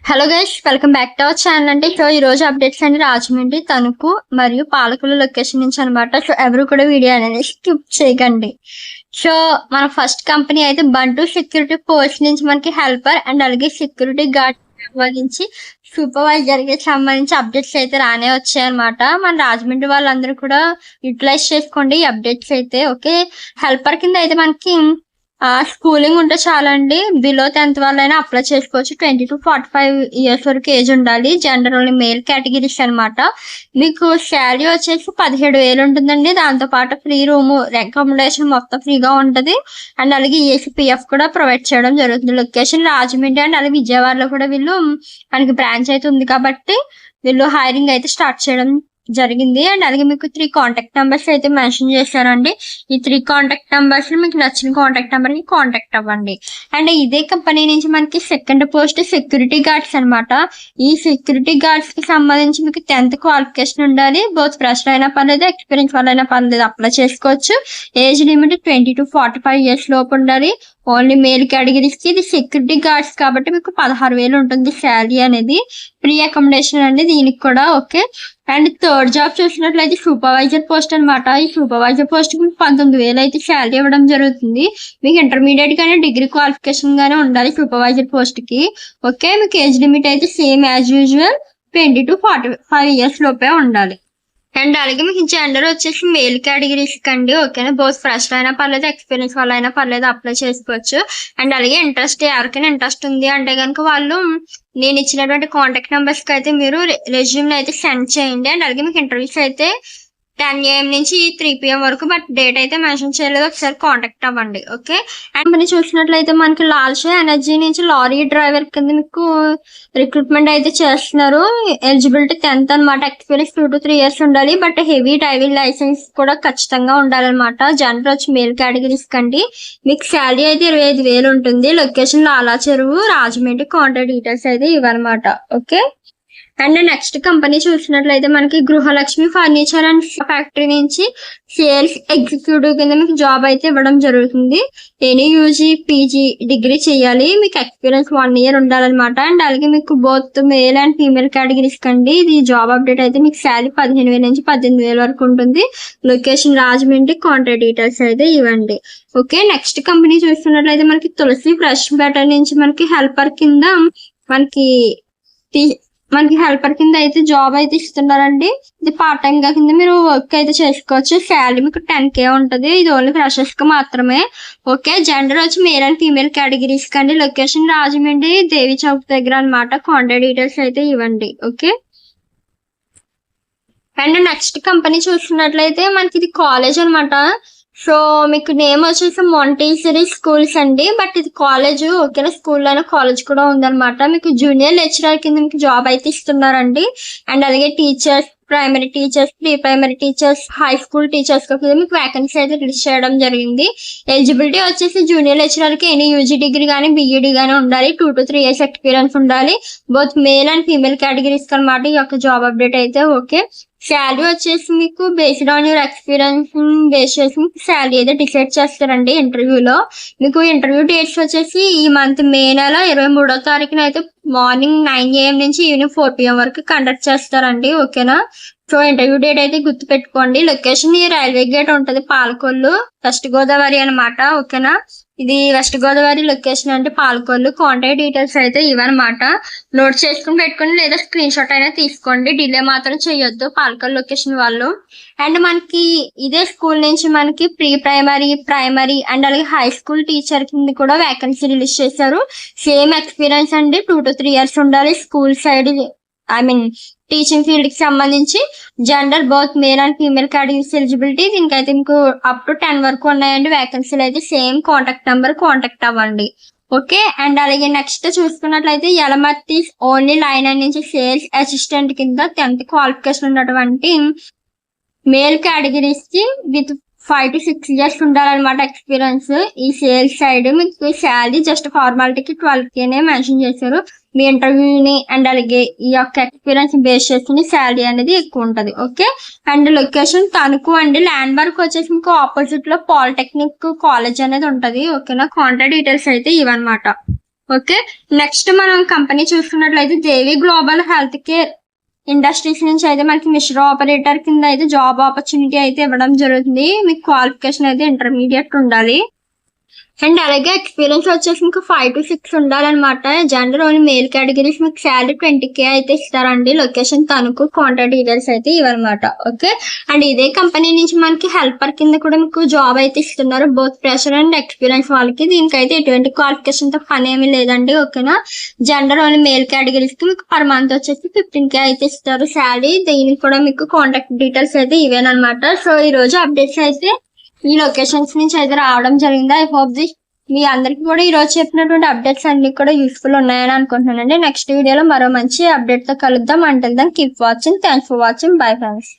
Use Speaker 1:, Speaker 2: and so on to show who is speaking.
Speaker 1: Hello guys, welcome back to our channel అండి. So ఈ రోజు అప్డేట్స్ అండి రాజమండ్రి, తణుకు మరియు పాలకుల లొకేషన్ నుంచి అనమాట. సో ఎవరు కూడా వీడియో అనేది స్కిప్ చేయకండి. సో మన ఫస్ట్ కంపెనీ అయితే బంటు సెక్యూరిటీ పోస్ట్ నుంచి మనకి హెల్పర్ అండ్ అలాగే సెక్యూరిటీ గార్డ్ సంబంధించి సూపర్వైజర్ కి సంబంధించి అప్డేట్స్ అయితే రానే వచ్చాయన్నమాట. మన రాజమండ్రి వాళ్ళందరూ కూడా యూటిలైజ్ చేసుకోండి ఈ అప్డేట్స్ అయితే. ఓకే, హెల్పర్ కింద అయితే మనకి స్కూలింగ్ ఉంటే చాలండి. బిలో 10th వాళ్ళైనా అప్లై చేసుకోవచ్చు. 20 to 45 ఇయర్స్ వరకు ఏజ్ ఉండాలి. జెండర్ ఓన్లీ మేల్ కేటగిరీస్ అనమాట. మీకు శాలరీ వచ్చేసి 17,000 ఉంటుందండి. దాంతో పాటు ఫ్రీ రూమ్, అకామిడేషన్ మొత్తం ఫ్రీగా ఉంటది. అండ్ అలాగే ECPF కూడా ప్రొవైడ్ చేయడం జరుగుతుంది. లొకేషన్ రాజమండ్రి అండ్ అలాగే విజయవాడలో కూడా వీళ్ళు మనకి బ్రాంచ్ అయితే ఉంది కాబట్టి వీళ్ళు హైరింగ్ అయితే స్టార్ట్ చేయడం జరిగింది. అండ్ అలాగే మీకు 3 కాంటాక్ట్ నెంబర్స్ అయితే మెన్షన్ చేశారండి. ఈ 3 కాంటాక్ట్ నెంబర్స్ మీకు నచ్చిన కాంటాక్ట్ నెంబర్ కి కాంటాక్ట్ అవ్వండి. అండ్ ఇదే కంపెనీ నుంచి మనకి సెకండ్ పోస్ట్ సెక్యూరిటీ గార్డ్స్ అనమాట. ఈ సెక్యూరిటీ గార్డ్స్ కి సంబంధించి మీకు 10th క్వాలిఫికేషన్ ఉండాలి. బోత్ ఫ్రెషర్ అయినా పర్లేదు, ఎక్స్పీరియన్స్ వాళ్ళైనా పర్లేదు, అప్లై చేసుకోవచ్చు. ఏజ్ లిమిట్ 20 to 45 ఇయర్స్ లోపు ఉండాలి. ఓన్లీ మేల్ కేటగిరీస్ కి. ఇది సెక్యూరిటీ గార్డ్స్ కాబట్టి మీకు 16,000 ఉంటుంది శాలరీ అనేది. ఫ్రీ అకామిడేషన్ అండి దీనికి కూడా. ఓకే, అండ్ థర్డ్ జాబ్ చూసినట్లయితే సూపర్వైజర్ పోస్ట్ అనమాట. ఈ సూపర్వైజర్ పోస్ట్ కి 19,000 అయితే శాలరీ ఇవ్వడం జరుగుతుంది. మీకు ఇంటర్మీడియట్ గానే డిగ్రీ క్వాలిఫికేషన్ గానే ఉండాలి సూపర్వైజర్ పోస్ట్ కి. ఓకే, మీకు ఏజ్ లిమిట్ అయితే same as usual 20 to 45 years లోపే ఉండాలి. అండ్ అలాగే మీకు జెండర్ వచ్చేసి మేల్ కేటగిరీస్ కండి. ఓకేనా, బోత్ ఫ్రెషర్ అయినా పర్లేదు, ఎక్స్పీరియన్స్ వాళ్ళైనా పర్లేదు, అప్లై చేసుకోవచ్చు. అండ్ అలాగే ఎవరికైనా ఇంట్రెస్ట్ ఉంది అంటే కనుక వాళ్ళు నేను ఇచ్చినటువంటి కాంటాక్ట్ నెంబర్స్ కి అయితే మీరు రెజ్యూమ్ అయితే సెండ్ చేయండి. అండ్ అలాగే మీకు ఇంటర్వ్యూస్ అయితే 10 AM నుంచి 3 PM వరకు, బట్ డేట్ అయితే మెన్షన్ చేయలేదు, ఒకసారి కాంటాక్ట్ అవ్వండి. ఓకే, అండ్ మనం చూసినట్లయితే మనకి లాల్షా ఎనర్జీ నుంచి లారీ డ్రైవర్ కింద మీకు రిక్రూట్మెంట్ అయితే చేస్తున్నారు. ఎలిజిబిలిటీ 10th అనమాట. ఎక్స్పీరియన్స్ 2 to 3 ఇయర్స్ ఉండాలి. బట్ హెవీ డ్రైవింగ్ లైసెన్స్ కూడా ఖచ్చితంగా ఉండాలన్నమాట. జనరల్ వచ్చి మేల్ కేటగిరీస్ కండి. మీకు శాలరీ అయితే 25,000 ఉంటుంది. లొకేషన్ లాలా చెరువు, రాజమండ్రి. కాంటాక్ట్ డీటెయిల్స్ అయితే ఇవన్నమాట. ఓకే, అండ్ నెక్స్ట్ కంపెనీ చూసినట్లయితే మనకి గృహలక్ష్మి ఫర్నిచర్ అండ్ ఫ్యాక్టరీ నుంచి సేల్స్ ఎగ్జిక్యూటివ్ కింద మీకు జాబ్ అయితే ఇవ్వడం జరుగుతుంది. ఎనీ UG PG డిగ్రీ చేయాలి. మీకు ఎక్స్పీరియన్స్ 1 year ఉండాలన్నమాట. అండ్ అలాగే మీకు both male and female categories కండి. ఇది జాబ్ అప్డేట్ అయితే మీకు శాలరీ 15,000 నుంచి 18,000 వరకు ఉంటుంది. లొకేషన్ రాజమండ్రి. కాంటాక్ట్ డీటెయిల్స్ అయితే ఇవ్వండి. ఓకే, నెక్స్ట్ కంపెనీ చూస్తున్నట్లయితే మనకి తులసి ఫ్రెష్ బెటర్ నుంచి మనకి హెల్పర్ కింద మనకి హెల్పర్ కింద అయితే జాబ్ అయితే ఇస్తున్నారండి. ఇది పార్ట్ టైం గా కింద మీరు వర్క్ అయితే చేసుకోవచ్చు. శాలరీ మీకు 10K ఉంటది. ఇది ఓన్లీ ఫ్రెషర్స్ కి మాత్రమే. ఓకే, జెండర్ వచ్చి మేల్ అండ్ ఫీమేల్ కేటగిరీస్ కండి. లొకేషన్ రాజమండ్రి, దేవి చౌక్ దగ్గర అనమాట. కాంటాక్ట్ డీటెయిల్స్ అయితే ఇవ్వండి. ఓకే, అండ్ నెక్స్ట్ కంపెనీ చూస్తున్నట్లయితే మనకి ఇది కాలేజ్ అనమాట. సో మీకు నేమ్ వచ్చేసి మాంటెసరీ స్కూల్స్ అండి. బట్ ఇది కాలేజ్. ఓకేనా, స్కూల్ అయినా కాలేజ్ కూడా ఉందన్నమాట. మీకు జూనియర్ లెక్చరర్ కింద మీకు జాబ్ అయితే ఇస్తున్నారండి. అండ్ అలాగే teachers, primary teachers, pre primary teachers, high school teachers కి మీకు వేకెన్సీ అయితే రిలీజ్ చేయడం జరిగింది. ఎలిజిబిలిటీ వచ్చేసి జూనియర్ లెక్చరర్ కి ఎనీ UG డిగ్రీ కానీ BEd కానీ ఉండాలి. 2 to 3 ఇయర్స్ ఎక్స్పీరియన్స్ ఉండాలి. Both male and female categories అనమాట ఈ యొక్క జాబ్ అప్డేట్ అయితే. ఓకే, శాలరీ వచ్చేసి మీకు based on your experience base చేసి మీకు శాలరీ అయితే డిసైడ్ చేస్తారండి ఇంటర్వ్యూలో. మీకు ఇంటర్వ్యూ డేట్స్ వచ్చేసి ఈ మంత్ మే నెల 23వ తారీఖున అయితే మార్నింగ్ 9 AM నుంచి ఈవినింగ్ 4 PM వరకు కండక్ట్ చేస్తారండి. ఓకేనా, సో ఇంటర్వ్యూ డేట్ అయితే గుర్తు పెట్టుకోండి. లొకేషన్ ఈ రైల్వే గేట్ ఉంటది, పాలకొల్లు, వెస్ట్ గోదావరి అనమాట. ఓకేనా, ఇది వెస్ట్ గోదావరి లొకేషన్ అంటే పాలకొల్లు. కాంటాక్ట్ డీటెయిల్స్ అయితే ఇవన్నమాట. నోట్ చేసుకుని పెట్టుకోండి, లేదా స్క్రీన్ షాట్ అయినా తీసుకోండి. డిలే మాత్రం చేయొద్దు పాలకొల్లు లొకేషన్ వాళ్ళు. అండ్ మనకి ఇదే స్కూల్ నుంచి మనకి ప్రీ ప్రైమరీ అండ్ అలాగే హై స్కూల్ టీచర్ కింద కూడా వేకెన్సీ రిలీజ్ చేశారు. సేమ్ ఎక్స్పీరియన్స్ అండి. 2 to 3 ఇయర్స్ ఉండాలి. స్కూల్ సైడ్ టీచింగ్ ఫీల్డ్ కి సంబంధించి. Gender both male and female categories eligibility. దీనికైతే మీకు అప్ టు 10 వరకు ఉన్నాయండి వేకెన్సీలు అయితే. సేమ్ కాంటాక్ట్ నెంబర్ కాంటాక్ట్ అవ్వండి. ఓకే, అండ్ అలాగే నెక్స్ట్ చూసుకున్నట్లయితే యలమర్తి ఓన్లీ లైన్ నుంచి సేల్స్ అసిస్టెంట్ కింద 10th క్వాలిఫికేషన్ ఉన్నటువంటి మేల్ కేటగిరీస్ కి విత్ 5 to 6 ఇయర్స్ ఉండాలన్నమాట ఎక్స్పీరియన్స్. ఈ సేల్స్ సైడ్ మీకు శాలరీ జస్ట్ ఫార్మాలిటీకి 12K మెన్షన్ చేశారు. మీ ఇంటర్వ్యూని అండ్ అలాగే ఈ యొక్క ఎక్స్పీరియన్స్ బేస్ చేసుకుని శాలరీ అనేది ఎక్కువ ఉంటది. ఓకే, అండ్ లొకేషన్ తణుకు అండి. ల్యాండ్ మార్క్ వచ్చేసి మీకు ఆపోజిట్ లో పాలిటెక్నిక్ కాలేజ్ అనేది ఉంటది. ఓకేనా, కాంటాక్ట్ డీటెయిల్స్ అయితే ఇవన్నమాట. ఓకే, నెక్స్ట్ మనం కంపెనీ చూసుకున్నట్లయితే దేవి గ్లోబల్ హెల్త్ కేర్ ఇండస్ట్రీస్ నుంచి అయితే మనకి మిషన్ ఆపరేటర్ కింద అయితే జాబ్ ఆపర్చునిటీ అయితే ఇవ్వడం జరుగుతుంది. మీకు క్వాలిఫికేషన్ అయితే ఇంటర్మీడియట్ ఉండాలి. అండ్ అలాగే ఎక్స్పీరియన్స్ వచ్చేసి మీకు 5 to 6 ఉండాలన్నమాట. జెండర్ ఓన్లీ మేల్ కేటగిరీస్ మీకు శాలరీ 20K అయితే ఇస్తారండి. లొకేషన్ తణుకు, కాంటాక్ట్ డీటెయిల్స్ అయితే ఇవ్వనమాట. ఓకే, అండ్ ఇదే కంపెనీ నుంచి మనకి హెల్పర్ కింద కూడా మీకు జాబ్ అయితే ఇస్తున్నారు, బోత్ ఫ్రెషర్ అండ్ ఎక్స్పీరియన్స్ వాళ్ళకి. దీనికైతే ఎటువంటి క్వాలిఫికేషన్ తో పని ఏమీ లేదండి. ఓకేనా, జెండర్ ఓన్లీ మేల్ కేటగిరీస్ కి మీకు పర్ మంత్ వచ్చేసి 15K అయితే ఇస్తారు శాలరీ. దీనికి కూడా మీకు కాంటాక్ట్ డీటెయిల్స్ అయితే ఇవేనమాట. సో ఈ రోజు అప్డేట్స్ అయితే ఈ లొకేషన్స్ నుంచి అయితే రావడం జరిగింది. ఐ హోప్ మీ అందరికి కూడా ఈ రోజు చెప్పినటువంటి అప్డేట్స్ అన్ని కూడా యూస్ఫుల్ ఉన్నాయని అనుకుంటున్నానండి. నెక్స్ట్ వీడియోలో మరో మంచి అప్డేట్ తో కలుద్దాం. Until then keep watching. Thanks for watching. Bye friends.